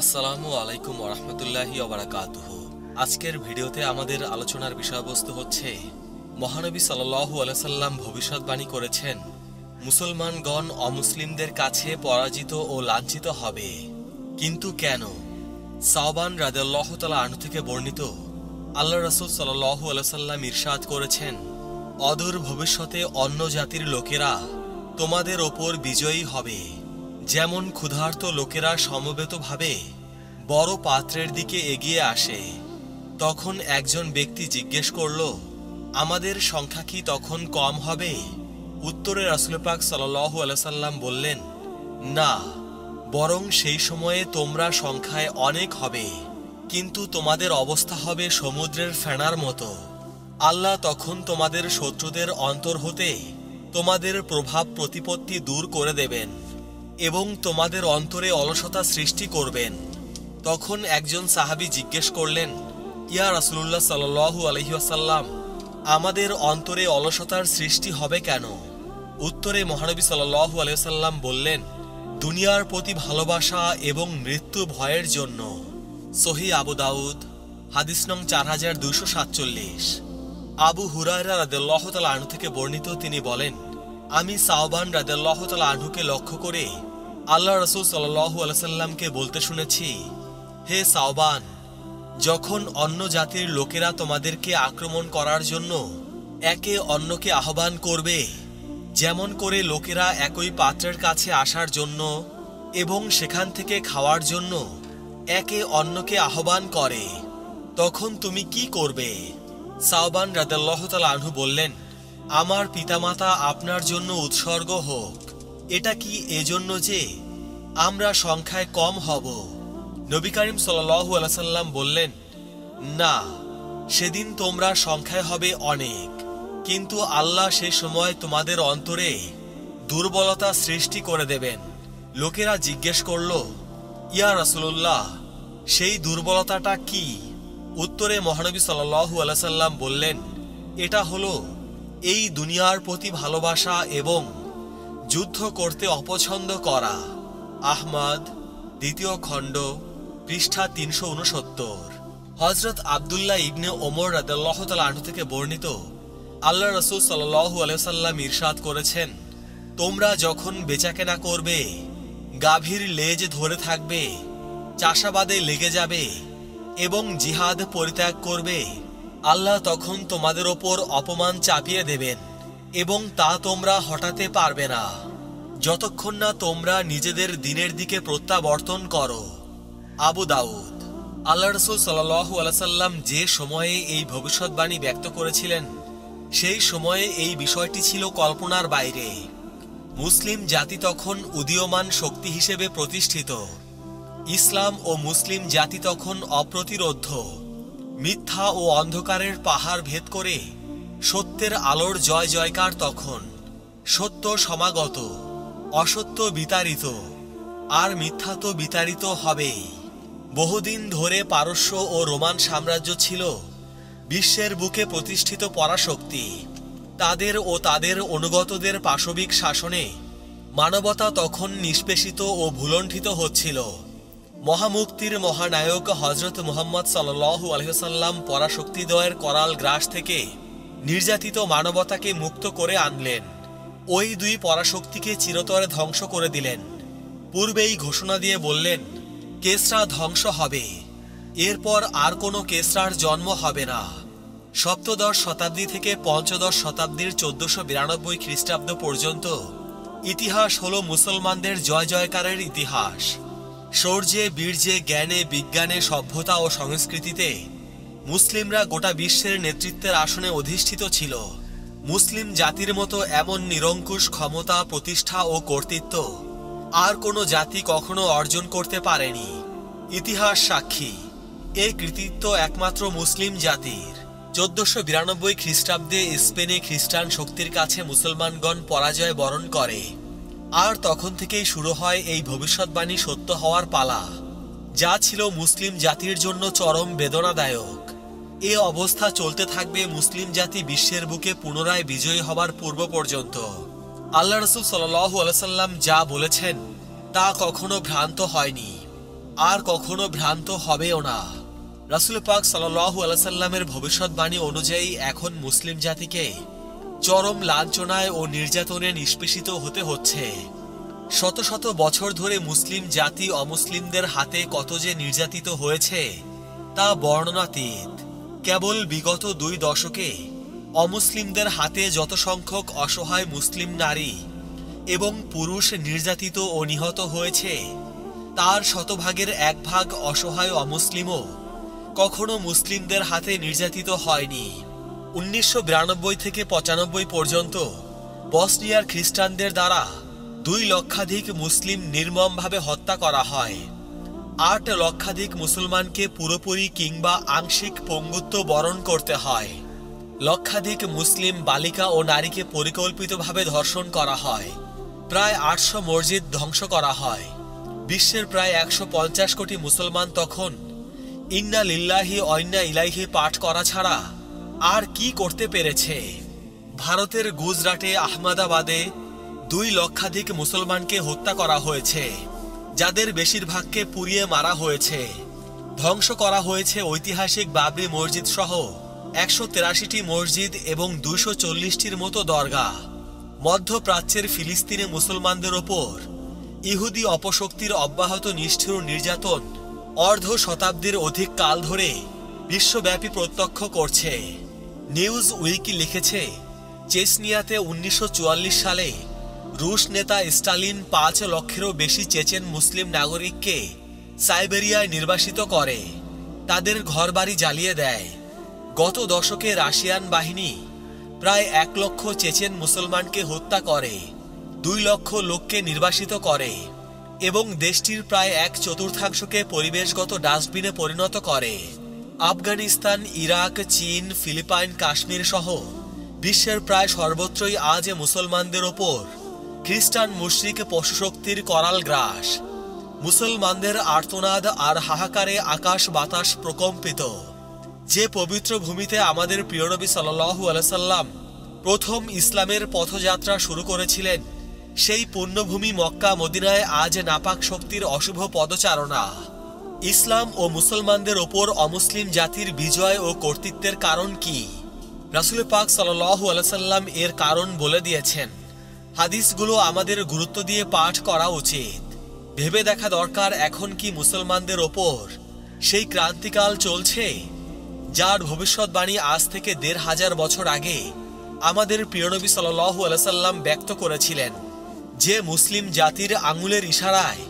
আসসালামু আলাইকুম ওয়া রাহমাতুল্লাহি ওয়া বারাকাতুহু। আজকের ভিডিওতে আমাদের আলোচনার বিষয়বস্তু হচ্ছে মহানবী সাল্লাল্লাহু আলাইহি সাল্লাম ভবিষ্যৎবাণী করেছেন মুসলমানগণ অমুসলিমদের কাছে পরাজিত ও লাঞ্ছিত হবে। কিন্তু কেন? সাওবান রাদিয়াল্লাহু তাআলা আনহু থেকে বর্ণিত, আল্লাহ রাসূল সাল্লাল্লাহু আলাইহি সাল্লাম ইরশাদ করেছেন, অদূর ভবিষ্যতে অন্য জাতির লোকেরা তোমাদের ওপর বিজয়ী হবে। যেমন ক্ষুধার্ত লোকেরা সমবেতভাবে বড় পাত্রের দিকে এগিয়ে আসে, তখন একজন ব্যক্তি জিজ্ঞেস করল, আমাদের সংখ্যা কি তখন কম হবে? উত্তরে রাসূল পাক সাল্লাল্লাহু আলাইহি সাল্লাম বললেন, না, বরং সেই সময়ে তোমরা সংখ্যায় অনেক হবে, কিন্তু তোমাদের অবস্থা হবে সমুদ্রের ফেনার মতো। আল্লাহ তখন তোমাদের শত্রুদের অন্তর হতে তোমাদের প্রভাব প্রতিপত্তি দূর করে দেবেন এবং তোমাদের অন্তরে অলসতা সৃষ্টি করবেন। তখন একজন সাহাবী জিজ্ঞেস করলেন, ইয়া রাসূলুল্লাহ সাল্লাল্লাহু আলাইহি ওয়াসাল্লাম, আমাদের অন্তরে অলসতার সৃষ্টি হবে কেন? উত্তরে মহানবী সাল্লাল্লাহু আলাইহি ওয়াসাল্লাম বললেন, দুনিয়ার প্রতি ভালোবাসা এবং মৃত্যু ভয়ের জন্য। সহিহ আবু দাউদ, হাদিস নং 4247। আবু হুরায়রা রাদিয়াল্লাহু তাআলা আনহু থেকে বর্ণিত, তিনি বলেন, আমি সাওবান রাদিয়াল্লাহু তাআলা আনহুকে লক্ষ্য করে আল্লাহ রাসূল সাল্লাল্লাহু আলাইহি সাল্লামকে বলতে শুনেছি, হে সাওবান, যখন অন্য জাতির লোকেরা তোমাদেরকে আক্রমণ করার জন্য একে অন্যকে আহ্বান করবে, যেমন করে লোকেরা একই পাত্রের কাছে আসার জন্য এবং সেখান থেকে খাওয়ার জন্য একে অন্যকে আহ্বান করে, তখন তুমি কি করবে? সাওবান রাদিয়াল্লাহু তাআলা আনহু বললেন, আমার পিতামাতা আপনার জন্য উৎসর্গ হোক। এটা কি এজন্য যে আমরা সংখ্যায় কম হব? নবী করিম সাল্লাল্লাহু আলাইহি সাল্লাম বললেন, না, সেদিন তোমরা সংখ্যায় হবে অনেক, কিন্তু আল্লাহ সে সময় তোমাদের অন্তরে দুর্বলতা সৃষ্টি করে দেবেন। লোকেরা জিজ্ঞেস করল, ইয়া রাসূলুল্লাহ, সেই দুর্বলতাটা কি? উত্তরে মহানবী সাল্লাল্লাহু আলাইহি সাল্লাম বললেন, এটা হলো এই দুনিয়ার প্রতি ভালোবাসা এবং যুদ্ধ করতে অপছন্দ করা। আহমদ, দ্বিতীয় খণ্ড, পৃষ্ঠা 369। হযরত আব্দুল্লাহ ইবনে ওমর রাদিয়াল্লাহু তাআলা আনহু থেকে বর্ণিত, আল্লাহ রাসূল সাল্লাল্লাহু আলাইহি সাল্লাম ইরশাদ করেছেন, তোমরা যখন বেচাকেনা করবে, গাভীর লেজ ধরে থাকবে, চাষাবাদে লেগে যাবে এবং জিহাদ পরিত্যাগ করবে, আল্লাহ তখন তোমাদের ওপর অপমান চাপিয়ে দেবেন এবং তা তোমরা হটাতে পারবে না, যতক্ষণ না তোমরা নিজেদের দ্বীনের দিকে প্রত্যাবর্তন করো। আবু দাউদ। আল্লাহ রাসূল সাল্লাল্লাহু আলাইহি সাল্লাম যে সময়ে এই ভবিষ্যৎবাণী ব্যক্ত করেছিলেন, সেই সময়ে এই বিষয়টি ছিল কল্পনার বাইরে। মুসলিম জাতি তখন উদীয়মান শক্তি হিসেবে প্রতিষ্ঠিত। ইসলাম ও মুসলিম জাতি তখন অপ্রতিরোধ্য। মিথ্যা ও অন্ধকারের পাহাড় ভেদ করে সত্যের আলোর জয় জয়কার তখন। সত্য সমাগত, অসত্য বিতাড়িত, আর মিথ্যা তো বিতাড়িত হবেই। বহুদিন ধরে পারস্য ও রোমান সাম্রাজ্য ছিল বিশ্বের বুকে প্রতিষ্ঠিত পরাশক্তি। তাদের ও তাদের অনুগতদের পাশবিক শাসনে মানবতা তখন নিষ্পেষিত ও ভুলণ্ঠিত হচ্ছিল। মহামুক্তির মহানায়ক হযরত মুহাম্মদ সাল্লাল্লাহু আলাইহি ওয়াসাল্লাম পরাশক্তিদ্বয়ের করাল গ্রাস থেকে নির্যাতিত মানবতাকে মুক্ত করে আনলেন। ওই দুই পরাশক্তিকে চিরতরে ধ্বংস করে দিলেন। পূর্বেই ঘোষণা দিয়ে বললেন, কেসরা ধ্বংস হবে, এরপর আর কোনো কেসরার জন্ম হবে না। সপ্তদশ শতাব্দী থেকে পঞ্চদশ শতাব্দীর 1492 খ্রিস্টাব্দ পর্যন্ত ইতিহাস হলো মুসলমানদের জয় জয়কারের ইতিহাস। শৌর্যে, বীর্যে, জ্ঞানে, বিজ্ঞানে, সভ্যতা ও সংস্কৃতিতে মুসলিমরা গোটা বিশ্বের নেতৃত্বের আসনে অধিষ্ঠিত ছিল। মুসলিম জাতির মতো এমন নিরঙ্কুশ ক্ষমতা, প্রতিষ্ঠা ও কর্তৃত্ব আর কোনো জাতি কখনো অর্জন করতে পারেনি। ইতিহাস সাক্ষী, এই কৃতিত্ব একমাত্র মুসলিম জাতির। 1492 খ্রিস্টাব্দে স্পেনে খ্রিস্টান শক্তির কাছে মুসলমানগণ পরাজয় বরণ করে, আর তখন থেকেই শুরু হয় এই ভবিষ্যৎবাণী সত্য হওয়ার পালা, যা ছিল মুসলিম জাতির জন্য চরম বেদনাদায়ক। এ অবস্থা চলতে থাকবে মুসলিম জাতি বিশ্বের বুকে পুনরায় বিজয়ী হবার পূর্ব পর্যন্ত। আল্লাহ রাসূল সাল্লাল্লাহু আলাইহি সাল্লাম যা বলেছেন তা কখনো ভ্রান্ত হয়নি। আর কখনো ভ্রান্ত হবেও না। রাসূল পাক সাল্লাল্লাহু আলাইহি সাল্লামের ভবিষ্যৎবাণী অনুযায়ী এখন মুসলিম জাতিকে চরম লাঞ্ছনায় ও নির্যাতনে নিষ্পেষিত হতে হচ্ছে। শত শত বছর ধরে মুসলিম জাতি অমুসলিমদের হাতে কত যে নির্যাতিত হয়েছে তা বর্ণনাতীত। কেবল বিগত 2 দশকে অমুসলিমদের হাতে যত সংখ্যক অসহায় মুসলিম নারী এবং পুরুষ নির্যাতিত ও নিহত হয়েছে তার শতভাগের 1 ভাগ অসহায় অমুসলিমও কখনো মুসলিমদের হাতে নির্যাতিত হয়নি। 1992 থেকে 95 পর্যন্ত বসনিয়ার খ্রিস্টানদের দ্বারা 2 লক্ষাধিক মুসলিম নির্মমভাবে হত্যা করা হয়। 8 লক্ষাধিক মুসলমানকে পুরোপুরি কিংবা আংশিক পঙ্গুত্ব বরণ করতে হয়। লক্ষাধিক মুসলিম বালিকা ও নারীকে পরিকল্পিতভাবে ধর্ষণ করা হয়। প্রায় 800 মসজিদ ধ্বংস করা হয়। বিশ্বের প্রায় 150 কোটি মুসলমান তখন ইন্না লিল্লাহি ওয়া ইন্না ইলাইহি পাঠ করা ছাড়া আর কি করতে পেরেছে। ভারতের গুজরাটে আহমেদাবাদে 2 লক্ষাধিক মুসলমানকে হত্যা করা হয়েছে, যাদের বেশিরভাগকে পুড়িয়ে মারা হয়েছে। ধ্বংস করা হয়েছে ঐতিহাসিক বাবরি মসজিদ সহ 183টি মসজিদ এবং 240টির মতো দরগা। মধ্যপ্রাচ্যের ফিলিস্তিনে মুসলমানদের ওপর ইহুদি অপশক্তির অব্যাহত নিষ্ঠুর নির্যাতন অর্ধ শতাব্দীর অধিক কাল ধরে বিশ্বব্যাপী প্রত্যক্ষ করছে। নিউজ উইকি লিখেছে, চেচনিয়াতে 1944 সালে রুশ নেতা স্টালিন 5 লক্ষেরও বেশি চেচেন মুসলিম নাগরিককে সাইবেরিয়ায় নির্বাসিত করে, তাদের ঘরবাড়ি জ্বালিয়ে দেয়। গত দশকে রাশিয়ান বাহিনী প্রায় 1 লক্ষ চেচেন মুসলমানকে হত্যা করে, 2 লক্ষ লোককে নির্বাসিত করে এবং দেশটির প্রায় 1/4 পরিবেশগত ডাস্টবিনে পরিণত করে। আফগানিস্তান, ইরাক, চীন, ফিলিপাইন, কাশ্মীর সহ বিশ্বের প্রায় সর্বত্রই আজ মুসলমানদের ওপর খ্রিস্টান মুশরিক পশুশক্তির করাল গ্রাস। মুসলমানদের আর্তনাদ আর হাহাকারে আকাশ বাতাস প্রকম্পিত। যে পবিত্র ভূমিতে আমাদের প্রিয় নবী সাল্লাল্লাহু আলাইহি সাল্লাম প্রথম ইসলামের পথযাত্রা শুরু করেছিলেন, সেই পুণ্যভূমি মক্কা মদিনায় আজ নাপাক শক্তির অশুভ পদচারণা। ইসলাম ও মুসলমানদের ওপর অমুসলিম জাতির বিজয় ও কর্তৃত্বের কারণ কি? রাসূল পাক সাল্লাল্লাহু আলাইহি সাল্লাম এর কারণ বলে দিয়েছেন। হাদিসগুলো আমাদের গুরুত্ব দিয়ে পাঠ করা উচিত। ভেবে দেখা দরকার, এখন কি মুসলমানদের ওপর সেই ক্রান্তিকাল চলছে যার ভবিষ্যৎবাণী আজ থেকে 1500 বছর আগে আমাদের প্রিয় নবী সাল্লাল্লাহু আলাইহি সাল্লাম ব্যক্ত করেছিলেন। যে মুসলিম জাতির আঙুলের ইশারায়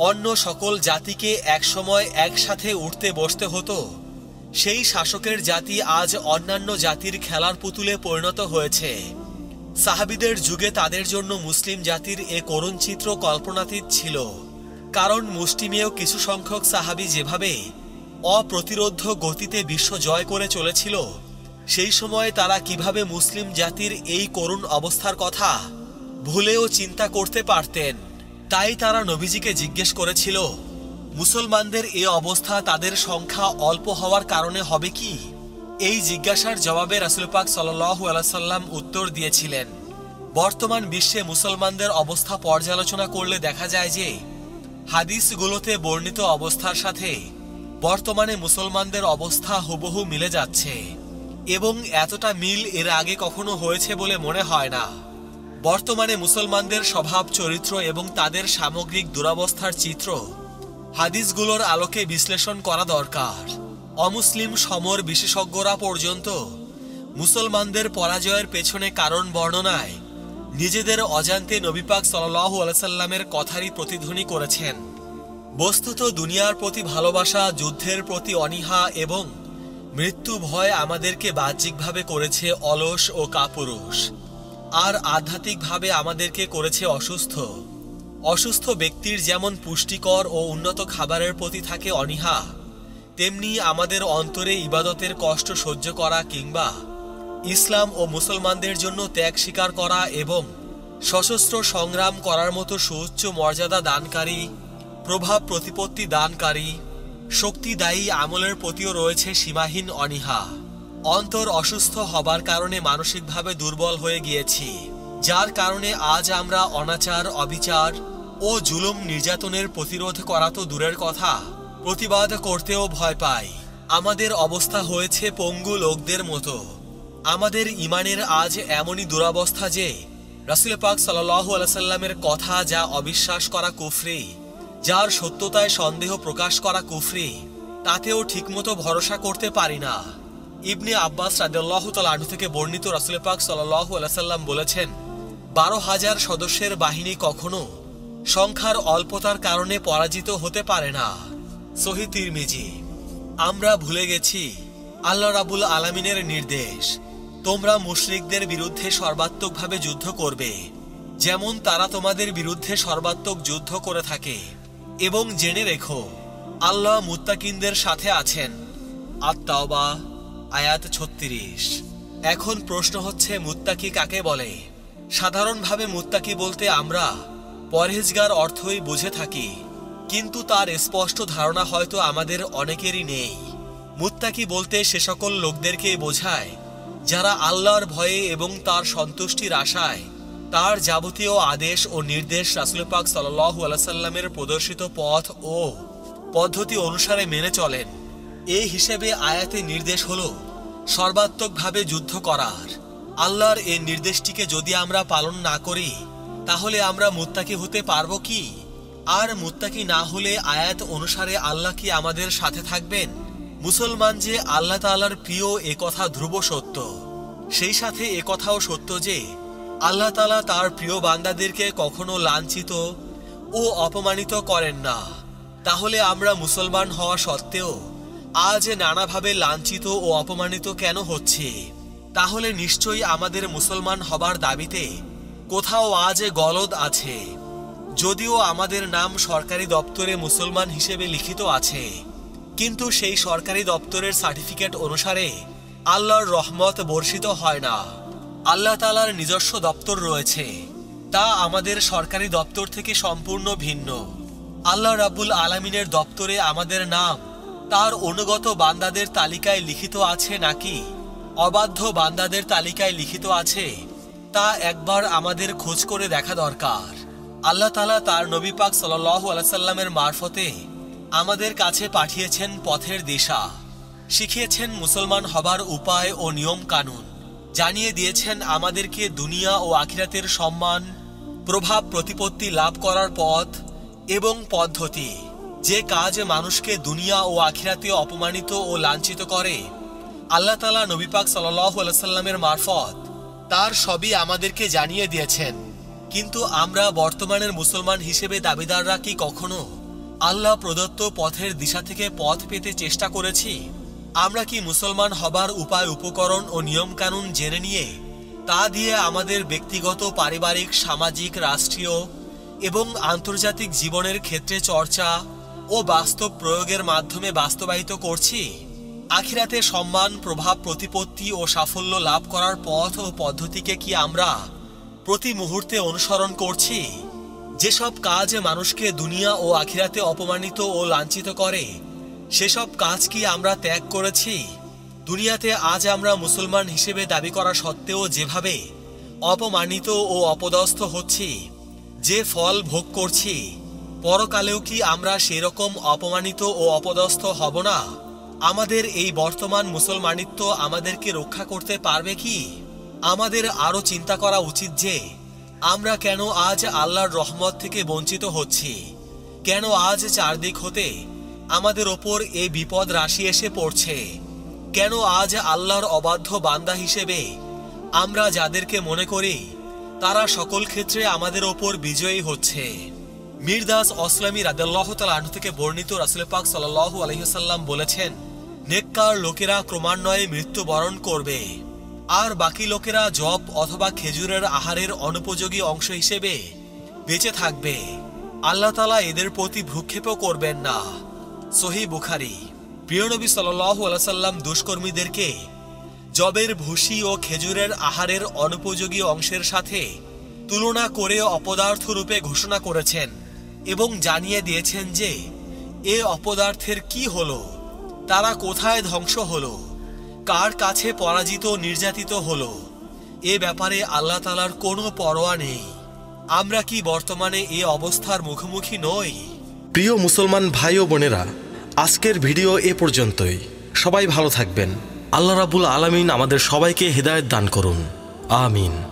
অন্য সকল জাতিকে একসময় একসাথে উঠতে বসতে হতো, সেই শাসকের জাতি আজ অন্যান্য জাতির খেলার পুতুলে পরিণত হয়েছে। সাহাবীদের যুগে তাদের জন্য মুসলিম জাতির এ করুণ চিত্র কল্পনাতীত ছিল, কারণ মুষ্টিমেয় কিছু সংখ্যক সাহাবী যেভাবে অপ্রতিরোধ্য গতিতে বিশ্ব জয় করে চলেছিল, সেই সময় তারা কিভাবে মুসলিম জাতির এই করুণ অবস্থার কথা ভুলেও চিন্তা করতে পারতেন। তাই তারা নবীজিকে জিজ্ঞেস করেছিল, মুসলমানদের এ অবস্থা তাদের সংখ্যা অল্প হওয়ার কারণে হবে কি? এই জিজ্ঞাসার জবাবে রাসূল পাক সাল্লাল্লাহু আলাইহি সাল্লাম উত্তর দিয়েছিলেন, বর্তমান বিশ্বে মুসলমানদের অবস্থা পর্যালোচনা করলে দেখা যায় যে হাদিসগুলোতে বর্ণিত অবস্থার সাথে বর্তমানে মুসলমানদের অবস্থা হুবহু মিলে যাচ্ছে এবং এতটা মিল এর আগে কখনো হয়েছে বলে মনে হয় না। বর্তমানে মুসলমানদের স্বভাব চরিত্র এবং তাদের সামগ্রিক দুরবস্থার চিত্র হাদিসগুলোর আলোকে বিশ্লেষণ করা দরকার। অমুসলিম সমর বিশেষজ্ঞরা পর্যন্ত মুসলমানদের পরাজয়ের পেছনে কারণ বর্ণনায় নিজেদের অজান্তে নবী পাক সাল্লাল্লাহু আলাইহি সাল্লামের কথারই প্রতিধ্বনি করেছেন। বস্তুত দুনিয়ার প্রতি ভালোবাসা, যুদ্ধের প্রতি অনীহা এবং মৃত্যু ভয় আমাদেরকে বাহ্যিকভাবে করেছে অলস ও কাপুরুষ, আর আধ্যাত্মিকভাবে আমাদেরকে করেছে অসুস্থ। অসুস্থ ব্যক্তির যেমন পুষ্টিকর ও উন্নত খাবারের প্রতি থাকে অনীহা, তেমনি আমাদের অন্তরে ইবাদতের কষ্ট সহ্য করা কিংবা ইসলাম ও মুসলমানদের জন্য ত্যাগ স্বীকার করা এবং সশস্ত্র সংগ্রাম করার মতো সুউচ্চ মর্যাদা দানকারী, প্রভাব প্রতিপত্তি দানকারী, শক্তিদায়ী আমলের প্রতিও রয়েছে সীমাহীন অনীহা। অন্তর অসুস্থ হবার কারণে মানসিকভাবে দুর্বল হয়ে গিয়েছি, যার কারণে আজ আমরা অনাচার, অবিচার, ও জুলুম নির্যাতনের প্রতিরোধ করা তো দূরের কথা, প্রতিবাদ করতেও ভয় পাই। আমাদের অবস্থা হয়েছে পঙ্গু লোকদের মতো। আমাদের ঈমানের আজ এমনই দুরবস্থা যে রাসূল পাক সাল্লাল্লাহু আলাইহি সাল্লামের কথা যা অবিশ্বাস করা কুফরি, যার সত্যতায় সন্দেহ প্রকাশ করা কুফরি, তাতেও ঠিকমতো ভরসা করতে পারি না। ইবনে আব্বাস রাদিয়াল্লাহু তাআলা আনহু থেকে বর্ণিত, রাসূল পাক সাল্লাল্লাহু আলাইহি সাল্লাম বলেছেন, 12,000 সদস্যের বাহিনী কখনো সংখ্যার অল্পতার কারণে পরাজিত হতে পারে না। সহিহ তিরমিজি। আমরা ভুলে গেছি আল্লাহ রাব্বুল আলামিনের নির্দেশ, তোমরা মুশরিকদের বিরুদ্ধে সর্বাত্মকভাবে যুদ্ধ করবে, যেমন তারা তোমাদের বিরুদ্ধে সর্বাত্মক যুদ্ধ করে থাকে, এবং জেনে রেখো আল্লাহ মুত্তাকিনদের সাথে আছেন। আত-তাওবা আয়াত 36। এখন প্রশ্ন হচ্ছে, মুত্তাকি কাকে বলে? সাধারণভাবে মুত্তাকি বলতে আমরা পরহেজগার অর্থই বুঝে থাকি, কিন্তু তার স্পষ্ট ধারণা হয়তো আমাদের অনেকেরই নেই। মুত্তাকি বলতে সে সকল লোকদেরকে বোঝায় যারা আল্লাহর ভয়ে এবং তার সন্তুষ্টির আশায় তার যাবতীয় আদেশ ও নির্দেশ রাসূল পাক সাল্লাল্লাহু আলাইহি সাল্লামের প্রদর্শিত পথ ও পদ্ধতি অনুসারে মেনে চলেন। এই হিসেবে আয়াতে নির্দেশ হলো সর্বাত্মকভাবে যুদ্ধ করার। আল্লাহর এই নির্দেশটিকে যদি আমরা পালন না করি, তাহলে আমরা মুত্তাকি হতে পারবো কি? আর মুত্তাকি না হলে আয়াত অনুসারে আল্লাহ কি আমাদের সাথে থাকবেন? মুসলমান যে আল্লাহ তাআলার প্রিয়, এ কথা ধ্রুব সত্য। সেই সাথে এ কথাও সত্য যে আল্লাহ তাআলা তার প্রিয় বান্দাদেরকে কখনো লাঞ্ছিত ও অপমানিত করেন না। তাহলে আমরা মুসলমান হওয়া সত্ত্বেও আজ নানাভাবে লাঞ্ছিত ও অপমানিত কেন হচ্ছি? তাহলে নিশ্চয়ই আমাদের মুসলমান হবার দাবিতে কোথাও আজ গলদ আছে। যদিও আমাদের নাম সরকারি দপ্তরে মুসলমান হিসেবে লিখিত আছে, কিন্তু সেই সরকারি দপ্তরের সার্টিফিকেট অনুসারে আল্লাহর রহমত বর্ষিত হয় না। আল্লাহ তাআলার নিজস্ব দপ্তর রয়েছে, তা আমাদের সরকারি দপ্তর থেকে সম্পূর্ণ ভিন্ন। আল্লাহ রাব্বুল আলামিনের দপ্তরে আমাদের নাম তার অনুগত বান্দাদের তালিকায় লিখিত আছে নাকি অবাধ্য বান্দাদের তালিকায় লিখিত আছে, তা একবার আমাদের খোঁজ করে দেখা দরকার। আল্লাহ তাআলা তার নবী পাক সাল্লাল্লাহু আলাইহি সাল্লামের মারফতে আমাদের কাছে পাঠিয়েছেন পথের দিশা, শিখিয়েছেন মুসলমান হবার উপায় ও নিয়ম কানুন, জানিয়ে দিয়েছেন আমাদেরকে দুনিয়া ও আখিরাতের সম্মান, প্রভাব প্রতিপত্তি লাভ করার পথ এবং পদ্ধতি। যে কাজ মানুষকে দুনিয়া ও আখিরাতে অপমানিত ও লাঞ্ছিত করে, আল্লাহ তাআলা নবী পাক সাল্লাল্লাহু আলাইহি সাল্লামের মারফত তার সবই আমাদেরকে জানিয়ে দিয়েছেন। কিন্তু আমরা বর্তমানের মুসলমান হিসেবে দাবিদাররা কি কখনো আল্লাহ প্রদত্ত পথের দিশা থেকে পথ পেতে চেষ্টা করেছি? আমরা কি মুসলমান হবার উপায় উপকরণ ও নিয়ম কানুন জেনে নিয়ে তা দিয়ে আমাদের ব্যক্তিগত, পারিবারিক, সামাজিক, রাষ্ট্রীয় এবং আন্তর্জাতিক জীবনের ক্ষেত্রে চর্চা ও বাস্তব প্রয়োগের মাধ্যমে বাস্তবায়িত করছি? আখিরাতে সম্মান, প্রভাব প্রতিপত্তি ও সাফল্য লাভ করার পথ ও পদ্ধতিকে কি আমরা প্রতি মুহূর্তে অনুসরণ করছি? যেসব কাজ মানুষকে দুনিয়া ও আখিরাতে অপমানিত ও লাঞ্ছিত করে, সেসব কাজ কি আমরা ত্যাগ করেছি? দুনিয়াতে আজ আমরা মুসলমান হিসেবে দাবি করা সত্ত্বেও যেভাবে অপমানিত ও অপদস্থ হচ্ছি, যে ফল ভোগ করছি, পরকালেও কি আমরা সেরকম অপমানিত ও অপদস্থ হব না? আমাদের এই বর্তমান মুসলমানিত্ব আমাদেরকে রক্ষা করতে পারবে কি? আমাদের আরো চিন্তা করা উচিত যে আমরা কেন আজ আল্লাহর রহমত থেকে বঞ্চিত হচ্ছি, কেন আজ চারদিক হতে আমাদের ওপর এই বিপদ রাশি এসে পড়ছে, কেন আজ আল্লাহর অবাধ্য বান্দা হিসেবে আমরা যাদেরকে মনে করি তারা সকল ক্ষেত্রে আমাদের ওপর বিজয়ী হচ্ছে। মিরদাস আসলামী রাদিয়াল্লাহু তাআলা আনহু থেকে বর্ণিত, রাসূল পাক সাল্লাল্লাহু আলাইহি ওয়াসাল্লাম বলেছেন, নেককার লোকেরা ক্রমান্বয়ে মৃত্যুবরণ করবে, আর বাকি লোকেরা জব অথবা খেজুরের আহারের অনুপযোগী অংশ হিসেবে বেঁচে থাকবে। আল্লাহ তাআলা এদের প্রতি ভ্রুক্ষেপও করবেন না। সহিহ বুখারী। প্রিয় নবী সাল্লাল্লাহু আলাইহি সাল্লাম দুষ্কর্মীদেরকে জবের ভুসি ও খেজুরের আহারের অনুপযোগী অংশের সাথে তুলনা করে অপদার্থ রূপে ঘোষণা করেছেন এবং জানিয়ে দিয়েছেন যে এ অপদার্থের কি হলো, তারা কোথায় ধ্বংস হলো, কার কাছে পরাজিত নির্যাতিত হলো। এ ব্যাপারে আল্লাহ তাআলার কোনো পরোয়া নেই। আমরা কি বর্তমানে এই অবস্থার মুখোমুখি নই? প্রিয় মুসলমান ভাই ও বোনেরা, আজকের ভিডিও এ পর্যন্তই। সবাই ভালো থাকবেন। আল্লাহ রাব্বুল আলামিন আমাদের সবাইকে হিদায়াত দান করুন। আমিন।